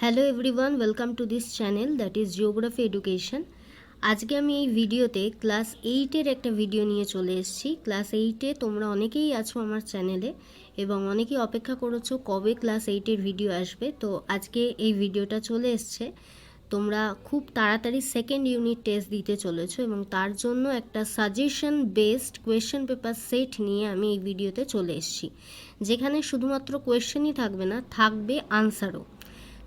Hello everyone, welcome to this channel that is geography education. আজকে আমি এই ভিডিওতে ক্লাস 8-এর একটা ভিডিও নিয়ে চলে এসেছি। ক্লাস 8-এ তোমরা অনেকেই আছো আমার চ্যানেলে এবং অনেকেই অপেক্ষা করেছো কবে ক্লাস 8-এর ভিডিও আসবে। তো আজকে এই ভিডিওটা চলে এসছে। তোমরা খুব তাড়াতাড়ি সেকেন্ড ইউনিট টেস্ট দিতে চলেছো এবং তার জন্য একটা suggestion based question paper set নিয়ে আমি এই ভিডিওতে চলে এসেছি, যেখানে শুধুমাত্র কোয়েশ্চেনই থাকবে না, থাকবে আনসারও।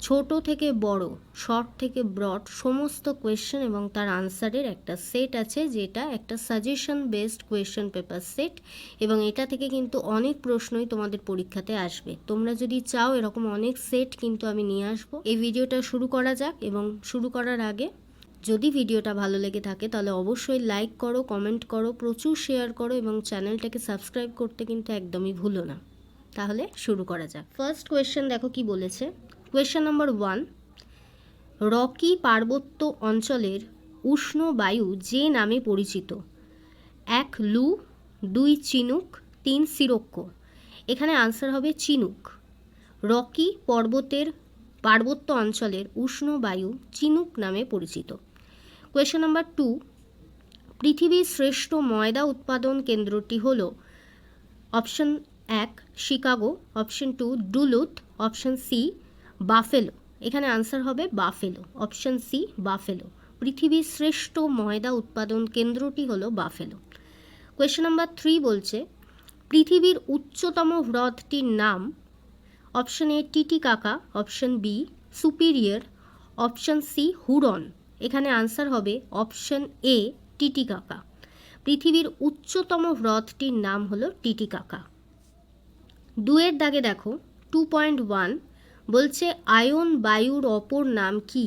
ছোট থেকে বড়, শর্ট থেকে ব্রড সমস্ত কোয়েশ্চেন এবং তার আনসারের একটা সেট আছে, যেটা একটা suggestion based question paper set এবং এটা থেকে কিন্তু অনেক প্রশ্নই তোমাদের পরীক্ষাতে আসবে। তোমরা যদি চাও এরকম অনেক সেট কিন্তু আমি নিয়ে আসবো। এই ভিডিওটা শুরু করা যাক এবং শুরু করার আগে যদি ভিডিওটা ভালো লেগে থাকে তাহলে অবশ্যই লাইক করো, কমেন্ট করো, প্রচুর শেয়ার করো এবং চ্যানেলটাকে সাবস্ক্রাইব করতে কিন্তু একদমই ভুলো না। তাহলে শুরু করা যাক। ফার্স্ট কোয়েশ্চেন দেখো কি বলেছে। কোয়েশ্চেন নম্বর 1, রকি পার্বত্য অঞ্চলের উষ্ণ বায়ু যে নামে পরিচিত? 1 লু, 2 চিনুক, 3 সিরোক্ষ। এখানে আনসার হবে চিনুক। রকি পার্বত্য অঞ্চলের উষ্ণ বায়ু চিনুক নামে পরিচিত। কোয়েশ্চেন নাম্বার 2, পৃথিবীর শ্রেষ্ঠ ময়দা উৎপাদন কেন্দ্রটি হল? Option 1 Chicago, option 2 Duluth, option C Buffalo. এখানে আনসার হবে বাফেলো, অপশন সি বাফেলো। পৃথিবীর শ্রেষ্ঠ ময়দা উৎপাদন কেন্দ্রটি হলো বাফেলো। কোয়েশ্চেন নাম্বার 3 বলছে, পৃথিবীর উচ্চতম হ্রদটির নাম? Option A Titicaca, option B Superior, option C Huron. এখানে আনসার হবে অপশন এ টিটিকাকা। পৃথিবীর উচ্চতম হ্রদটির নাম হলো টিটিকাকা। 2-এর দাগে দেখো 2.1 বলছে, আয়ন বায়ুর অপর নাম কি?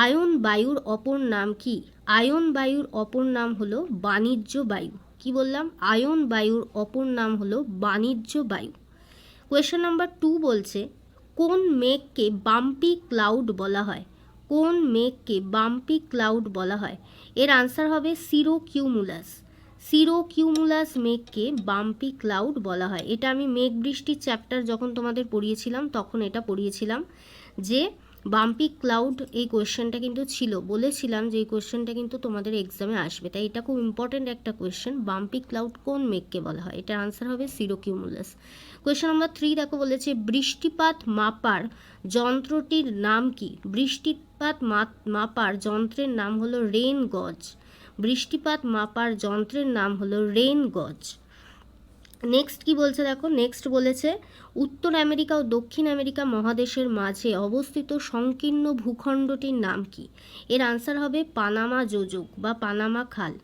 আয়ন বায়ুর অপর নাম কি? আয়ন বায়ুর অপর নাম হলো বাণিজ্য বায়ু। কি বললাম? আয়ন বায়ুর অপর নাম হলো বাণিজ্য বায়ু। কোয়েশ্চেন নাম্বার 2 বলছে, কোন মেঘকে বাম্পি ক্লাউড বলা হয়? কোন মেঘকে বাম্পি ক্লাউড বলা হয়? এর আনসার হবে সিরোকিউমুলাস। সিরোকিউমুলাস মেঘকে বাম্পি ক্লাউড বলা হয়। এটা আমি মেঘ বৃষ্টির চ্যাপ্টার যখন তোমাদের পড়িয়েছিলাম তখন এটা পড়িয়েছিলাম যে বাম্পি ক্লাউড এই কোয়েশ্চেনটা কিন্তু ছিল, বলেছিলাম যে এই কোয়েশ্চেনটা কিন্তু তোমাদের এক্সামে আসবে, তাই এটা খুব ইম্পর্টেন্ট একটা কোয়েশ্চেন। বাম্পি ক্লাউড কোন মেঘকে বলা হয়? এটার আনসার হবে সিরোকিউমুলাস। কোয়েশ্চেন নাম্বার 3 দেখো বলেছে, বৃষ্টিপাত মাপার যন্ত্রটির নাম কি? বৃষ্টিপাত মাপার যন্ত্রের নাম হলো রেন গজ। বৃষ্টিপাত মাপার যন্ত্রের নাম হলো রেন গজ। নেক্সট কি বলছে দেখো, নেক্সট বলেছে, উত্তর আমেরিকা ও দক্ষিণ আমেরিকা মহাদেশের মাঝে অবস্থিত সংকীর্ণ ভূখণ্ডটির নাম কি? এর আনসার হবে পানামা যোজক বা পানামা খাল।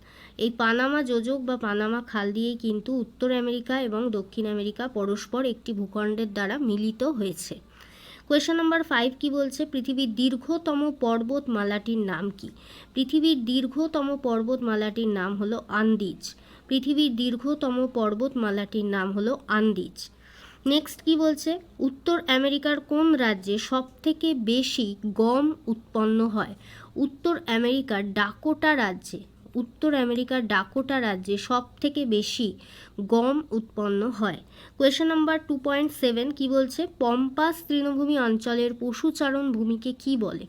এই পানামা যোজক বা পানামা খাল দিয়েই কিন্তু উত্তর আমেরিকা এবং দক্ষিণ আমেরিকা পরস্পর একটি ভূখণ্ডের দ্বারা মিলিত হয়েছে। কোয়েশ্চেন নাম্বার 5 কি বলছে, পৃথিবীর দীর্ঘতম পর্বতমালাটির নাম কি? পৃথিবীর দীর্ঘতম পর্বতমালাটির নাম হলো আন্দিজ। পৃথিবীর দীর্ঘতম পর্বতমালাটির নাম হলো আন্দিজ। নেক্সট কি বলছে, উত্তর আমেরিকার কোন রাজ্যে সবথেকে বেশি গম উৎপন্ন হয়? উত্তর আমেরিকার ডাকোটা রাজ্যে। উত্তর আমেরিকার ডাকোটা রাজ্যে সবথেকে বেশি গম উৎপন্ন হয়। কোয়েশ্চেন নাম্বার 2.7 কি বলছে, পম্পাস তৃণভূমি অঞ্চলের পশুচারণ ভূমিকে কি বলে?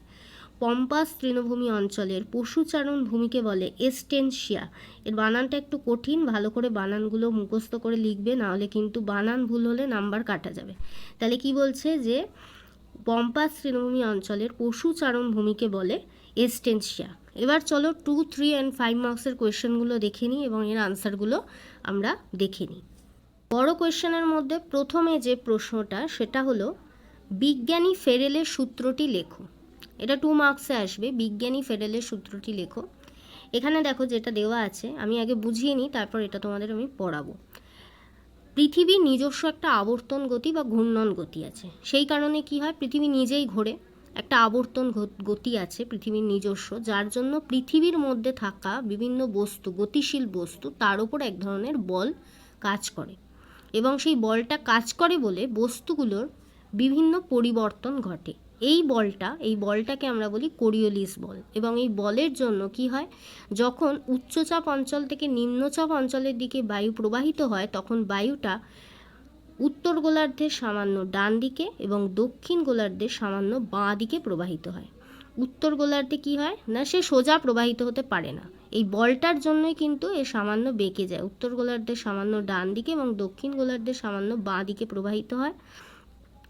পম্পাস তৃণভূমি অঞ্চলের পশুচারণ ভূমিকে বলে এস্টেনশিয়া। এর বানানটা একটু কঠিন, ভালো করে বানানগুলো মুখস্থ করে লিখবে, নাহলে কিন্তু বানান ভুল হলে নাম্বার কাটা যাবে। তাহলে কি বলছে যে পম্পাস তৃণভূমি অঞ্চলের পশুচারণ ভূমিকে বলে এস্টেনশিয়া। এবার চলো 2, 3 অ্যান্ড 5 মার্কসের কোয়েশ্চেনগুলো দেখে নিই এবং এর আনসারগুলো আমরা দেখে নিই। বড় কোয়েশ্চেনের মধ্যে প্রথমে যে প্রশ্নটা সেটা হলো, বিজ্ঞানী ফেরেলের সূত্রটি লেখো। এটা 2 মার্কসে আসবে। বিজ্ঞানী ফেরেলের সূত্রটি লেখো। এখানে দেখো যেটা দেওয়া আছে, আমি আগে বুঝিয়ে নিই, তারপর এটা তোমাদের আমি পড়াবো। পৃথিবীর নিজস্ব একটা আবর্তন গতি বা ঘূর্ণন গতি আছে। সেই কারণে কি হয়, পৃথিবী নিজেই ঘোরে। একটা আবর্তন গতি আছে পৃথিবীর নিজস্ব, যার জন্য পৃথিবীর মধ্যে থাকা বিভিন্ন বস্তু, গতিশীল বস্তু, তার উপর এক ধরনের বল কাজ করে এবং সেই বলটা কাজ করে বলে বস্তুগুলোর বিভিন্ন পরিবর্তন ঘটে। এই বলটাকে আমরা বলি কোরিওলিস বল। এবং এই বলের জন্য কি হয়, যখন উচ্চচাপ অঞ্চল থেকে নিম্নচাপ অঞ্চলের দিকে বায়ু প্রবাহিত হয় তখন বায়ুটা উত্তর গোলার্ধের সামান্য ডান দিকে এবং দক্ষিণ গোলার্ধের সামান্য বাঁ দিকে প্রবাহিত হয়। উত্তর গোলার্ধে কি হয় না, সে সোজা প্রবাহিত হতে পারে না, এই বলটার জন্যই কিন্তু এ সামান্য বেঁকে যায়। উত্তর গোলার্ধের সামান্য ডান দিকে এবং দক্ষিণ গোলার্ধের সামান্য বাঁ দিকে প্রবাহিত হয়।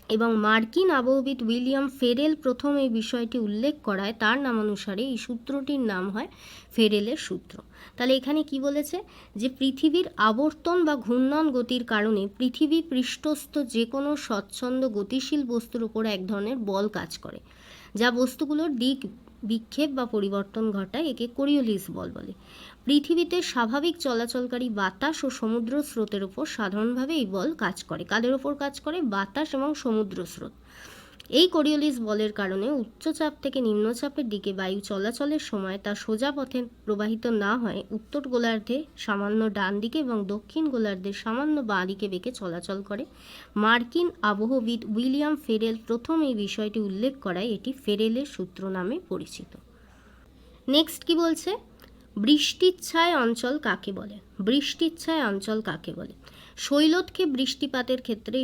এবং মার্কিন আবহবিদ উইলিয়াম ফেরেল প্রথম এই বিষয়টি উল্লেখ করায়, তার নামানুসারে এই সূত্রটির নাম হয় ফেরেলের সূত্র। তাহলে এখানে কি বলেছে যে পৃথিবীর আবর্তন বা ঘূর্ণন গতির কারণে পৃথিবী পৃষ্ঠস্থ যে কোনো স্বচ্ছন্দ গতিশীল বস্তুর উপর এক ধরনের বল কাজ করে, যা বস্তুগুলোর দিক বিক্ষেপ বা পরিবর্তন ঘটায়। একে কোরিওলিস বল বলে। পৃথিবীতে স্বাভাবিক চলাচলকারী বাতাস ও সমুদ্র স্রোতের ওপর সাধারণভাবে এই বল কাজ করে। কাদের ওপর কাজ করে? বাতাস এবং সমুদ্র স্রোত। এই কোরিওলিস বলের কারণে উচ্চচাপ থেকে নিম্নচাপের দিকে বায়ু চলাচলের সময় তা সোজা পথে প্রবাহিত না হয় উত্তর গোলার্ধে সামান্য ডান দিকে এবং দক্ষিণ গোলার্ধে সামান্য বাঁ দিকে বেঁকে চলাচল করে। মার্কিন আবহবিদ উইলিয়াম ফেরেল প্রথম এই বিষয়টি উল্লেখ করায় এটি ফেরেলের সূত্র নামে পরিচিত। নেক্সট কি বলছে? বৃষ্টিচ্ছায় অঞ্চল কাকে বলে? বৃষ্টিচ্ছায় অঞ্চল কাকে বলে? শৈলতক্ষে বৃষ্টিপাতের ক্ষেত্রে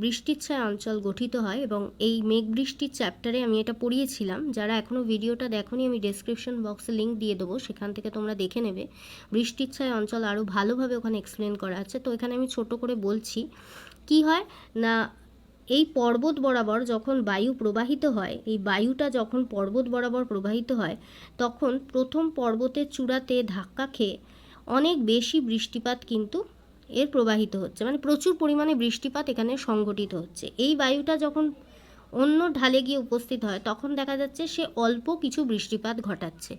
বৃষ্টিচ্ছায় অঞ্চল গঠিত হয় এবং এই মেঘ বৃষ্টির চ্যাপ্টারে আমি এটা পড়িয়েছিলাম। যারা এখনও ভিডিওটা দেখোনি, আমি ডেসক্রিপশন বক্সে লিঙ্ক দিয়ে দেবো, সেখান থেকে তোমরা দেখে নেবে। বৃষ্টিচ্ছায় অঞ্চল আরও ভালোভাবে ওখানে এক্সপ্লেন করা আছে। তো এখানে আমি ছোট করে বলছি। কি হয় না, এই পর্বত বরাবর যখন বায়ু প্রবাহিত হয়, এই বায়ুটা যখন পর্বত বরাবর প্রবাহিত হয়, তখন প্রথম পর্বতের চূড়াতে ধাক্কা খেয়ে অনেক বেশি বৃষ্টিপাত কিন্তু এর প্রবাহিত হচ্ছে, মানে প্রচুর পরিমাণে বৃষ্টিপাত এখানে সংঘটিত হচ্ছে। এই বায়ুটা যখন অন্য ঢালে গিয়ে উপস্থিত হয়, তখন দেখা যাচ্ছে সে অল্প কিছু বৃষ্টিপাত ঘটাচ্ছে।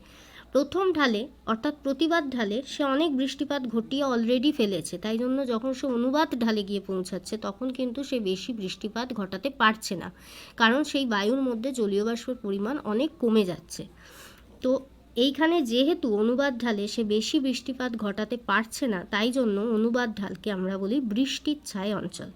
প্রথম ঢালে অর্থাৎ প্রতিবাদ ঢালে সে অনেক বৃষ্টিপাত ঘটিয়ে অলরেডি ফেলেছে, তাই জন্য যখন সে অনুবাদ ঢালে গিয়ে পৌঁছাচ্ছে তখন কিন্তু সে বেশি বৃষ্টিপাত ঘটাতে পারছে না, কারণ সেই বায়ুর মধ্যে জলীয় বাষ্পের পরিমাণ অনেক কমে যাচ্ছে। তো এইখানে যেহেতু অনুবাদ ঢালে সে বেশি বৃষ্টিপাত ঘটাতে পারছে না, তাই জন্য অনুবাদ ঢালকে আমরা বলি বৃষ্টিচ্ছায় অঞ্চল।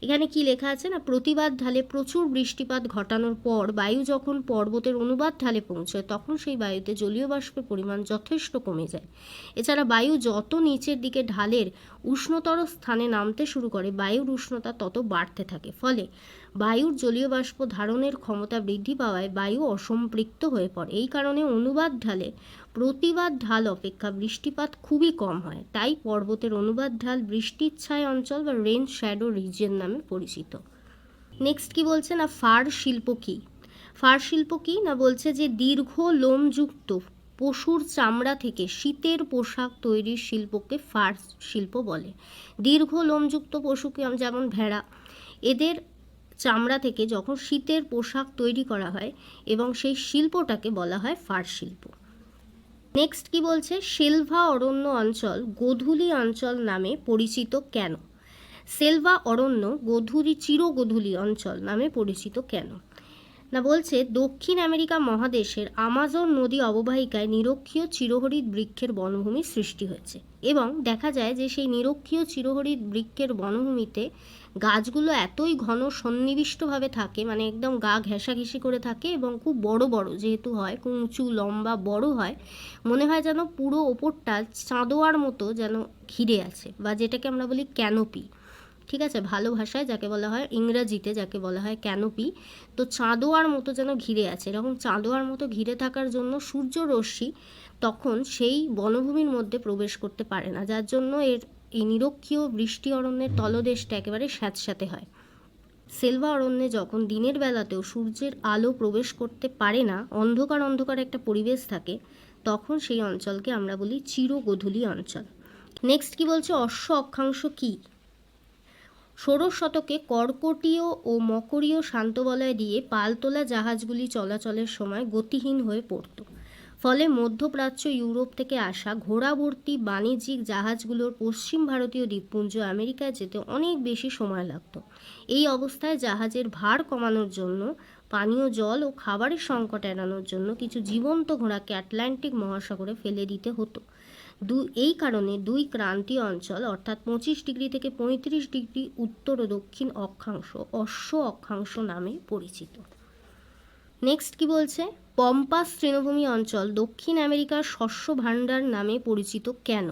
এখানে কি লেখা আছে না, প্রতিবাদ ঢালে প্রচুর বৃষ্টিপাত ঘটানোর পর বায়ু যখন পর্বতের অনুবাদ ঢালে পৌঁছয়, তখন সেই বায়ুতে জলীয় বাষ্পের পরিমাণ যথেষ্ট কমে যায়। এছাড়া বায়ু যত নিচের দিকে ঢালের উষ্ণতর স্থানে নামতে শুরু করে, বায়ুর উষ্ণতা তত বাড়তে থাকে। ফলে বায়ুর জলীয় বাষ্প ধারণের ক্ষমতা বৃদ্ধি পাওয়ায় বায়ু অসম্পৃক্ত হয়ে পড়ে। এই কারণে অনুবাদ ঢালে প্রতিবাদ ঢাল অপেক্ষা বৃষ্টিপাত খুবই কম হয়। তাই পর্বতের অনুবাদ ঢাল বৃষ্টিচ্ছায় অঞ্চল বা রেন শ্যাডো রিজিয়ন নামে পরিচিত। নেক্সট কি বলছে না, ফার শিল্প কি? ফার শিল্প কি না, বলছে যে দীর্ঘ লোমযুক্ত পশুর চামড়া থেকে শীতের পোশাক তৈরির শিল্পকে ফার শিল্প বলে। দীর্ঘ লোমযুক্ত পশুকে, যেমন ভেড়া, এদের চামড়া থেকে যখন শীতের পোশাক তৈরি করা হয় এবং সেই শিল্পটাকে বলা হয় ফার শিল্প। নেক্সট কি বলছে, সেলভা অরণ্য অঞ্চল গোধূলি অঞ্চল নামে পরিচিত কেন? সেলভা অরণ্য চিরগোধূলি অঞ্চল নামে পরিচিত কেন না, বলছে দক্ষিণ আমেরিকা মহাদেশের আমাজন নদী অববাহিকায় নিরক্ষীয় চিরহরিৎ বৃক্ষের বনভূমি সৃষ্টি হয়েছে এবং দেখা যায় যে সেই নিরক্ষীয় চিরহরিৎ বৃক্ষের বনভূমিতে গাছগুলো এতই ঘন সন্নিবিষ্টভাবে থাকে, মানে একদম গা ঘেঁষাঘেঁষি করে থাকে এবং খুব বড় বড় যেহেতু হয়, খুব উঁচু লম্বা বড় হয়, মনে হয় যেন পুরো ওপরটা চাঁদোয়ার মতো যেন ঘিরে আছে, বা যেটাকে আমরা বলি ক্যানোপি। ঠিক আছে, ভালো ভাষায় যাকে বলা হয়, ইংরাজিতে যাকে বলা হয় ক্যানোপি। তো চাঁদোয়ার মতো যেন ঘিরে আছে, এরকম চাঁদোয়ার মতো ঘিরে থাকার জন্য সূর্য রশ্মি তখন সেই বনভূমির মধ্যে প্রবেশ করতে পারে না, যার জন্য এই নিরক্ষীয় বৃষ্টি অরণ্যের তলদেশটা একেবারে স্যাঁতস্যাঁতে হয়। সেলভা অরণ্যে যখন দিনের বেলাতেও সূর্যের আলো প্রবেশ করতে পারে না, অন্ধকার অন্ধকার একটা পরিবেশ থাকে, তখন সেই অঞ্চলকে আমরা বলি চিরগোধূলি অঞ্চল। নেক্সট কি বলছে, অশ্ব অক্ষাংশ কি? ষোড়শ শতকে কর্কটীয় ও মকরীয় শান্তবলয় দিয়ে পালতোলা জাহাজগুলি চলাচলের সময় গতিহীন হয়ে পড়ত। ফলে মধ্যপ্রাচ্য ইউরোপ থেকে আসা ঘোড়াভর্তি বাণিজ্যিক জাহাজগুলোর পশ্চিম ভারতীয় দ্বীপপুঞ্জ আমেরিকায় যেতে অনেক বেশি সময় লাগত। এই অবস্থায় জাহাজের ভার কমানোর জন্য, পানীয় জল ও খাবারের সংকট এড়ানোর জন্য কিছু জীবন্ত ঘোড়াকে আটলান্টিক মহাসাগরে ফেলে দিতে হতো। এই কারণে দুই ক্রান্তীয় অঞ্চল অর্থাৎ 25 ডিগ্রি থেকে 35 ডিগ্রি উত্তর ও দক্ষিণ অক্ষাংশ অশ্ব অক্ষাংশ নামে পরিচিত। নেক্সট কি বলছে, পম্পাস তৃণভূমি অঞ্চল দক্ষিণ আমেরিকার শস্য ভাণ্ডার নামে পরিচিত কেন?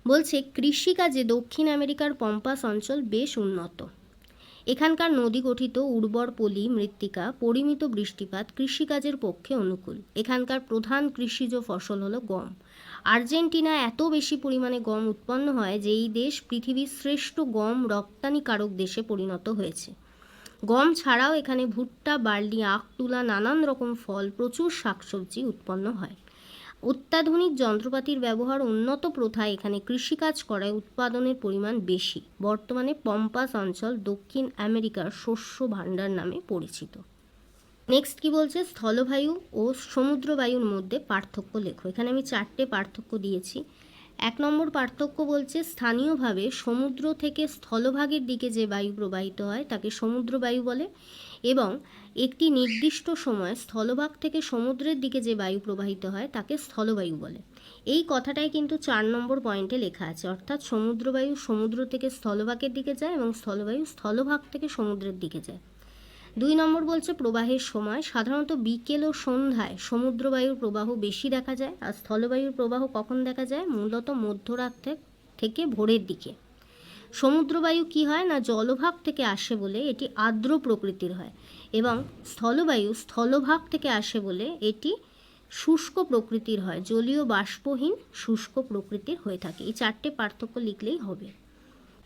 বলছে কৃষিকাজে দক্ষিণ আমেরিকার পম্পাস অঞ্চল বেশ উন্নত। এখানকার নদী গঠিত উর্বর পলি মৃত্তিকা, পরিমিত বৃষ্টিপাত কৃষিকাজের পক্ষে অনুকূল। এখানকার প্রধান কৃষিজ ফসল হলো গম। আর্জেন্টিনা এত বেশি পরিমাণে গম উৎপন্ন হয় যে এই দেশ পৃথিবীর শ্রেষ্ঠ গম রপ্তানিকারক দেশে পরিণত হয়েছে। গম ছাড়াও এখানে ভুট্টা, বার্লি, আখ, তুলা, নানান রকম ফল, প্রচুর শাকসবজি উৎপন্ন হয়। অত্যাধুনিক যন্ত্রপাতির ব্যবহার, উন্নত প্রথায় এখানে কৃষিকাজ করায় উৎপাদনের পরিমাণ বেশি। বর্তমানে পম্পাস অঞ্চল দক্ষিণ আমেরিকার শস্য ভাণ্ডার নামে পরিচিত। নেক্সট কি বলছে, স্থলবায়ু ও সমুদ্রবায়ুর মধ্যে পার্থক্য লেখো। এখানে আমি 4টে পার্থক্য দিয়েছি। 1 নম্বর পার্থক্য বলছে স্থানীয়ভাবে সমুদ্র থেকে স্থলভাগের দিকে যে বায়ু প্রবাহিত হয় তাকে সমুদ্র বায়ু বলে, এবং একটি নির্দিষ্ট সময় স্থলভাগ থেকে সমুদ্রের দিকে যে বায়ু প্রবাহিত হয় তাকে স্থলবায়ু বলে। এই কথাটাই কিন্তু 4 নম্বর পয়েন্টে লেখা আছে, অর্থাৎ সমুদ্রবায়ু সমুদ্র থেকে স্থলভাগের দিকে যায় এবং স্থলবায়ু স্থলভাগ থেকে সমুদ্রের দিকে যায়। 2 নম্বর বলছে প্রবাহের সময়, সাধারণত বিকেল ও সন্ধ্যায় সমুদ্রবায়ুর প্রবাহ বেশি দেখা যায়, আর স্থলবায়ুর প্রবাহ কখন দেখা যায়, মূলত মধ্যরাত থেকে ভোরের দিকে। সমুদ্রবায়ু কি হয় না, জলভাগ থেকে আসে বলে এটি আর্দ্র প্রকৃতির হয়, এবং স্থলবায়ু স্থলভাগ থেকে আসে বলে এটি শুষ্ক প্রকৃতির হয়, জলীয় বাষ্পহীন শুষ্ক প্রকৃতির হয়ে থাকে। এই 4টে পার্থক্য লিখলেই হবে।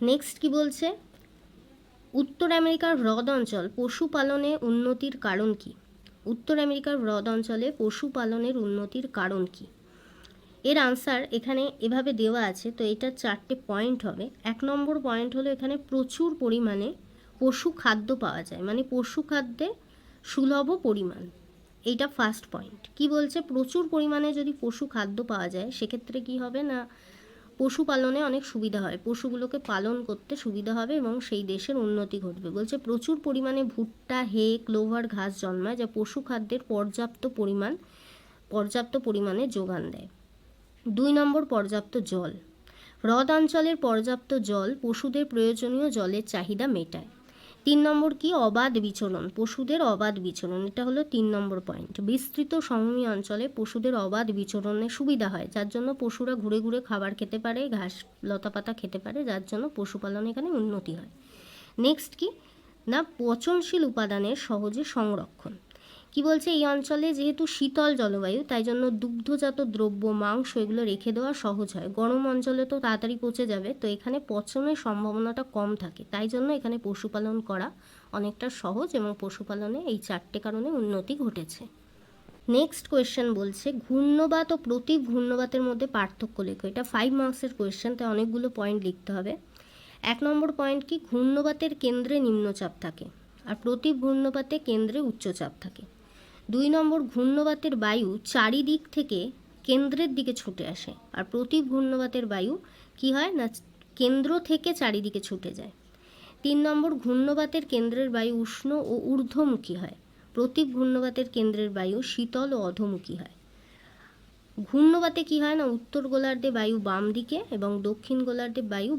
নেক্সট কি বলছে, উত্তর আমেরিকার হ্রদ অঞ্চল পশুপালনে উন্নতির কারণ কি? উত্তর আমেরিকার হ্রদ অঞ্চলে পশুপালনের উন্নতির কারণ কি? এর আনসার এখানে এভাবে দেওয়া আছে, তো এটা 4টে পয়েন্ট হবে। 1 নম্বর পয়েন্ট হলো এখানে প্রচুর পরিমাণে পশু খাদ্য পাওয়া যায়, মানে পশু খাদ্যে সুলভ পরিমাণ, এইটা ফার্স্ট পয়েন্ট। কি বলছে, প্রচুর পরিমাণে যদি পশু খাদ্য পাওয়া যায় সেক্ষেত্রে কি হবে না, পশুপালনে অনেক সুবিধা হয়, পশুগুলোকে পালন করতে সুবিধা হবে এবং সেই দেশের উন্নতি ঘটবে। বলছে প্রচুর পরিমাণে ভুট্টা, হে, ক্লোভার ঘাস জন্মায় যা পশু খাদ্যের পর্যাপ্ত পরিমাণে যোগান দেয়। 2 নম্বর পর্যাপ্ত জল। হ্রদ অঞ্চলের পর্যাপ্ত জল পশুদের প্রয়োজনীয় জলের চাহিদা মেটায়। 3 নম্বর কি, অবাধ বিচরণ, পশুদের অবাধ বিচরণ, এটা হলো 3 নম্বর পয়েন্ট। বিস্তৃত সমভূমি অঞ্চলে পশুদের অবাধ বিচরণের সুবিধা হয়, যার জন্য পশুরা ঘুরে ঘুরে খাবার খেতে পারে, ঘাস লতাপাতা খেতে পারে, যার জন্য পশুপালন এখানে উন্নতি হয়। নেক্সট কি না, পচনশীল উপাদানের সহজে সংরক্ষণ। কি বলছে, এই অঞ্চলে যেহেতু শীতল জলবায়ু তাই জন্য দুগ্ধজাত দ্রব্য, মাংস এগুলো রেখে দেওয়া সহজ হয়। গরম অঞ্চলে তো তাড়াতাড়ি পচে যাবে, তো এখানে পচনের সম্ভাবনাটা কম থাকে, তাই জন্য এখানে পশুপালন করা অনেকটা সহজ এবং পশুপালনে এই 4টে কারণে উন্নতি ঘটেছে। নেক্সট কোয়েশ্চেন বলছে ঘূর্ণবাত ও প্রতি ঘূর্ণবাতের মধ্যে পার্থক্য লেখো। এটা 5 মার্কসের কোয়েশ্চেন, তাই অনেকগুলো পয়েন্ট লিখতে হবে। 1 নম্বর পয়েন্ট কি, ঘূর্ণবাতের কেন্দ্রে নিম্নচাপ থাকে আর প্রতি ঘূর্ণবাতে কেন্দ্রে উচ্চচাপ থাকে। 2 নম্বর, ঘূর্ণবাতের বায়ু চারিদিক থেকে কেন্দ্রের দিকে ছুটে আসে, আর প্রতি ঘূর্ণবাতের বায়ু কি হয় না, কেন্দ্র থেকে চারিদিকে ছুটে যায়। 3 নম্বর, ঘূর্ণবাতের কেন্দ্রের বায়ু উষ্ণ ও ঊর্ধ্বমুখী হয়, প্রতি ঘূর্ণবাতের কেন্দ্রের বায়ু শীতল ও অধোমুখী হয়। ঘূর্ণবাতে কি হয় না, উত্তর গোলার্ধে বায়ু বাম দিকে এবং দক্ষিণ গোলার্ধে বায়ু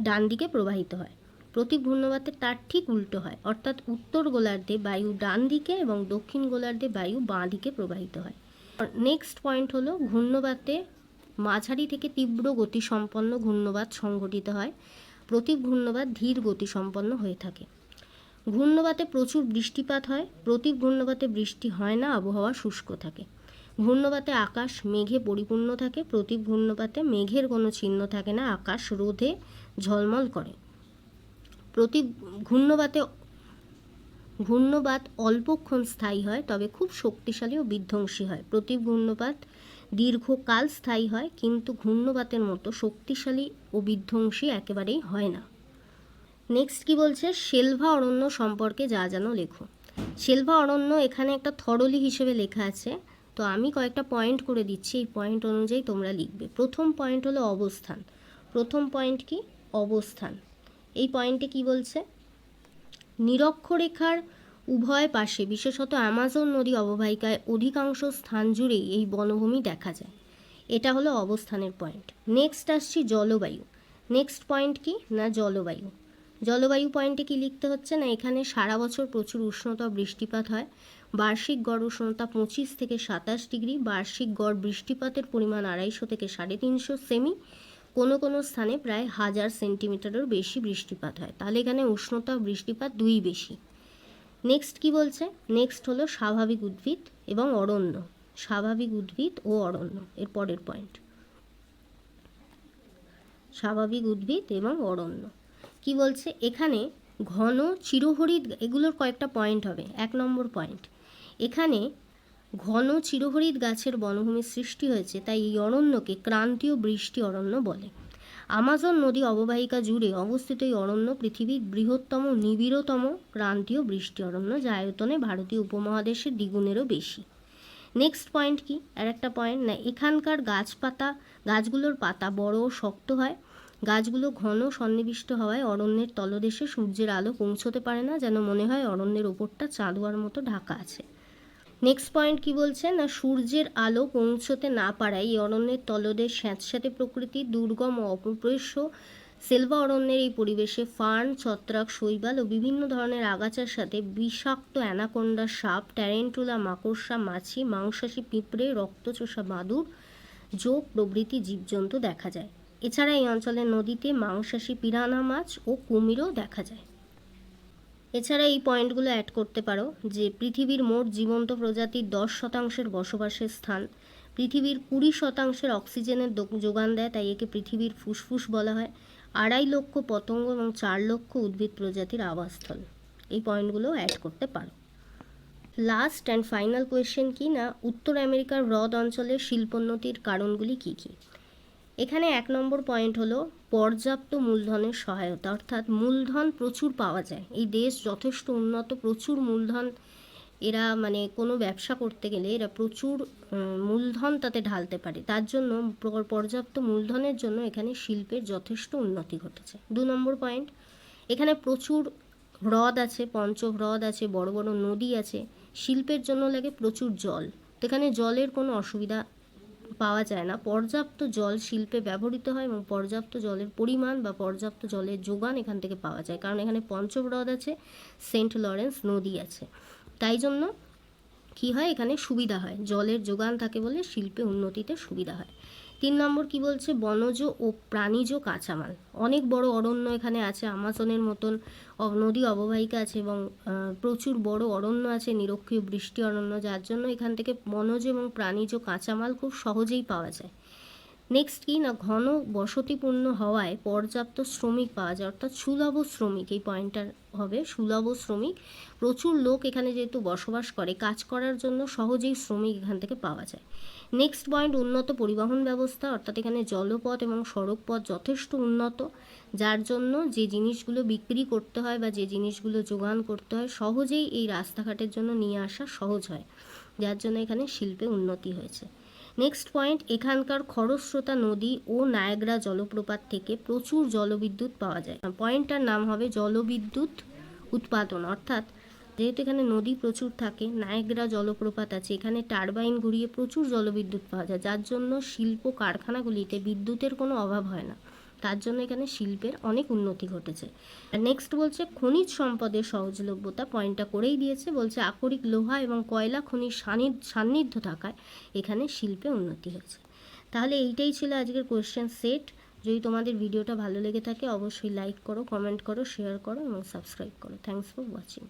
ডান দিকে প্রবাহিত হয়। প্রতি ঘূর্ণবাতে তার ঠিক উল্টো হয়, অর্থাৎ উত্তর গোলার্ধে বায়ু ডান দিকে এবং দক্ষিণ গোলার্ধে বায়ু বাঁ দিকে প্রবাহিত হয়। নেক্সট পয়েন্ট হলো ঘূর্ণবাতে মাঝারি থেকে তীব্র গতিসম্পন্ন ঘূর্ণবাত সংঘটিত হয়, প্রতি ঘূর্ণবাত ধীর গতিসম্পন্ন হয়ে থাকে। ঘূর্ণবাতে প্রচুর বৃষ্টিপাত হয়, প্রতি ঘূর্ণবাতে বৃষ্টি হয় না, আবহাওয়া শুষ্ক থাকে। ঘূর্ণবাতে আকাশ মেঘে পরিপূর্ণ থাকে, প্রতি ঘূর্ণবাতে মেঘের কোনো চিহ্ন থাকে না, আকাশ রোদে ঝলমল করে। প্রতি ঘূর্ণবাত অল্পক্ষণ স্থায়ী হয়, তবে খুব শক্তিশালী ও বিধ্বংসী হয়। প্রতি ঘূর্ণবাত দীর্ঘকাল স্থায়ী হয়, কিন্তু ঘূর্ণবাতের মতো শক্তিশালী ও বিধ্বংসী একেবারেই হয় না। নেক্সট কি বলছে, শেলভা অরণ্য সম্পর্কে যা জানো লেখো। শেলভা অরণ্য এখানে একটা থরলি হিসেবে লেখা আছে, তো আমি কয়েকটা পয়েন্ট করে দিচ্ছি, এই পয়েন্ট অনুযায়ী তোমরা লিখবে। প্রথম পয়েন্ট হলো অবস্থান। প্রথম পয়েন্ট কি, অবস্থান। এই পয়েন্টে কি বলছে, নিরক্ষরেখার উভয় পাশে বিশেষত অ্যামাজন নদী অববাহিকায় অধিকাংশ স্থান জুড়েই এই বনভূমি দেখা যায়। এটা হলো অবস্থানের পয়েন্ট। নেক্সট আসছি জলবায়ু। নেক্সট পয়েন্ট কি না, জলবায়ু। জলবায়ু পয়েন্টে কি লিখতে হচ্ছে না, এখানে সারা বছর প্রচুর উষ্ণতা ও বৃষ্টিপাত হয়। বার্ষিক গড় উষ্ণতা 25 থেকে 27 ডিগ্রি, বার্ষিক গড় বৃষ্টিপাতের পরিমাণ 250 থেকে 350 সেমি, কোনো কোনো স্থানে প্রায় 1000 সেন্টিমিটারেরও বেশি বৃষ্টিপাত হয়। তাহলে এখানে উষ্ণতা ও বৃষ্টিপাত দুই বেশি। নেক্সট কি বলছে, নেক্সট হলো স্বাভাবিক উদ্ভিদ এবং অরণ্য। স্বাভাবিক উদ্ভিদ ও অরণ্য এর পরের পয়েন্ট, স্বাভাবিক উদ্ভিদ এবং অরণ্য কি বলছে, এখানে ঘন চিরহরিৎ, এগুলোর কয়েকটা পয়েন্ট হবে। 1 নম্বর পয়েন্ট, এখানে ঘন চিরহরিৎ গাছের বনভূমির সৃষ্টি হয়েছে, তাই এই অরণ্যকে ক্রান্তীয় বৃষ্টি অরণ্য বলে। আমাজন নদী অববাহিকা জুড়ে অবস্থিত এই অরণ্য পৃথিবীর বৃহত্তম নিবিড়তম ক্রান্তীয় বৃষ্টি অরণ্য, যা আয়তনে ভারতীয় উপমহাদেশের দ্বিগুণেরও বেশি। নেক্সট পয়েন্ট কি, আর একটা পয়েন্ট না, এখানকার গাছগুলোর পাতা বড় ও শক্ত হয়। গাছগুলো ঘন সন্নিবিষ্ট হওয়ায় অরণ্যের তলদেশে সূর্যের আলো পৌঁছতে পারে না, যেন মনে হয় অরণ্যের ওপরটা চাঁদোয়ার মতো ঢাকা আছে। নেক্সট পয়েন্ট কি বলছে না, সূর্যের আলো পৌঁছতে না পারায় এই অরণ্যের তলদেশ স্যাঁতস্যাঁতে প্রকৃতির, দুর্গম ও অপরিবেশ্য সেলভা অরণ্যের এই পরিবেশে ফার্ন, ছত্রাক, শৈবাল ও বিভিন্ন ধরনের আগাছার সাথে বিষাক্ত অ্যানাকোন্ডা সাপ, ট্যারেন্টুলা, মাকড়সা, মাছি, মাংসাশী পিঁপড়ে, রক্তচোষা বাদুড়, জোঁক প্রভৃতি জীবজন্তু দেখা যায়। এছাড়া এই অঞ্চলের নদীতে মাংসাশী পিরানা মাছ ও কুমিরও দেখা যায়। এছাড়া এই পয়েন্টগুলো অ্যাড করতে পারো যে পৃথিবীর মোট জীবন্ত প্রজাতির 10% বসবাসের স্থান, পৃথিবীর 20% অক্সিজেনের যোগান দেয়, তাই একে পৃথিবীর ফুসফুস বলা হয়। 2.5 লক্ষ পতঙ্গ এবং 4 লক্ষ উদ্ভিদ প্রজাতির আবাসস্থল। এই পয়েন্টগুলো অ্যাড করতে পারো। লাস্ট অ্যান্ড ফাইনাল কোয়েশ্চেন কি না, উত্তর আমেরিকার হ্রদ অঞ্চলের শিল্পোন্নতির কারণগুলি কী কী। এখানে 1 নম্বর পয়েন্ট হলো পর্যাপ্ত মূলধনের সহায়তা, অর্থাৎ মূলধন প্রচুর পাওয়া যায়। এই দেশ যথেষ্ট উন্নত, প্রচুর মূলধন, এরা মানে কোনো ব্যবসা করতে গেলে এরা প্রচুর মূলধন তাতে ঢালতে পারে, তার জন্য পর্যাপ্ত মূলধনের জন্য এখানে শিল্পের যথেষ্ট উন্নতি ঘটেছে। 2 নম্বর পয়েন্ট, এখানে প্রচুর হ্রদ আছে, পঞ্চহ্রদ আছে, বড় বড় নদী আছে, শিল্পের জন্য লাগে প্রচুর জল, তো এখানে জলের কোনো অসুবিধা পাওয়া যায় না। পর্যাপ্ত জল শিল্পে ব্যবহৃত হয় এবং পর্যাপ্ত জলের পরিমাণ বা পর্যাপ্ত জলের যোগান এখান থেকে পাওয়া যায়, কারণ এখানে পঞ্চহ্রদ আছে, সেন্ট লরেন্স নদী আছে, তাই জন্য কি হয়, এখানে সুবিধা হয়, জলের যোগান থাকে বলে শিল্পে উন্নতিতে সুবিধা হয়। 3 নম্বর কি বলছে, বনজ ও প্রাণীজ কাঁচামাল, অনেক বড় অরণ্য এখানে আছে, আমাজনের মতন নদী অববাহিকা আছে এবং প্রচুর বড় অরণ্য আছে, নিরক্ষীয় বৃষ্টি অরণ্য, যার জন্য এখান থেকে বনজ এবং প্রাণীজ কাঁচামাল খুব সহজেই পাওয়া যায়। নেক্সট কি না, ঘন বসতিপূর্ণ হওয়ায় পর্যাপ্ত শ্রমিক পাওয়া যায়, অর্থাৎ সুলভ শ্রমিক, এই পয়েন্টটার হবে সুলভ শ্রমিক। প্রচুর লোক এখানে যেহেতু বসবাস করে, কাজ করার জন্য সহজেই শ্রমিক এখান থেকে পাওয়া যায়। নেক্সট পয়েন্ট, উন্নত পরিবহন ব্যবস্থা, অর্থাৎ এখানে জলপথ এবং সড়কপথ যথেষ্ট উন্নত, যার জন্য যে জিনিসগুলো বিক্রি করতে হয় বা যে জিনিসগুলো যোগান করতে হয় সহজেই এই রাস্তাঘাটের জন্য নিয়ে আসা সহজ হয়, যার জন্য এখানে শিল্পে উন্নতি হয়েছে। নেক্সট পয়েন্ট, এখানকার খরস্রোতা নদী ও নায়াগ্রা জলপ্রপাত থেকে প্রচুর জলবিদ্যুৎ পাওয়া যায়। পয়েন্টটার নাম হবে জলবিদ্যুৎ উৎপাদন, অর্থাৎ যেহেতু এখানে নদী প্রচুর থাকে, নায়াগ্রা জলপ্রপাত আছে, এখানে টারবাইন ঘুরিয়ে প্রচুর জলবিদ্যুৎ পাওয়া যায়, যার জন্য শিল্প কারখানাগুলিতে বিদ্যুতের কোনো অভাব হয় না, তার জন্য এখানে শিল্পের অনেক উন্নতি ঘটেছে। নেক্সট বলছে খনিজ সম্পদের সহজলভ্যতা, পয়েন্টটা করেই দিয়েছে, বলছে আকরিক লোহা এবং কয়লা খনির সান্নিধ্য থাকায় এখানে শিল্পে উন্নতি হয়েছে। তাহলে এইটাই ছিল আজকের কোয়েশ্চেন সেট। যদি তোমাদের ভিডিওটা ভালো লেগে থাকে অবশ্যই লাইক করো, কমেন্ট করো, শেয়ার করো এবং সাবস্ক্রাইব করো। Thanks for watching.